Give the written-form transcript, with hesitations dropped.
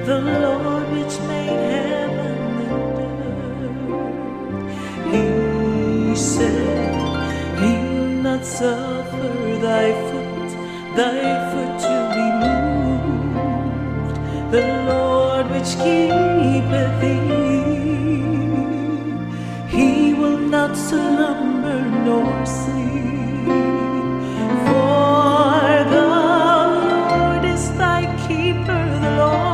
the Lord which made heaven and earth. He said, He'll not suffer thy foot to be moved. The Lord which keepeth thee, He will not slumber nor sleep. For the Lord is thy keeper, the Lord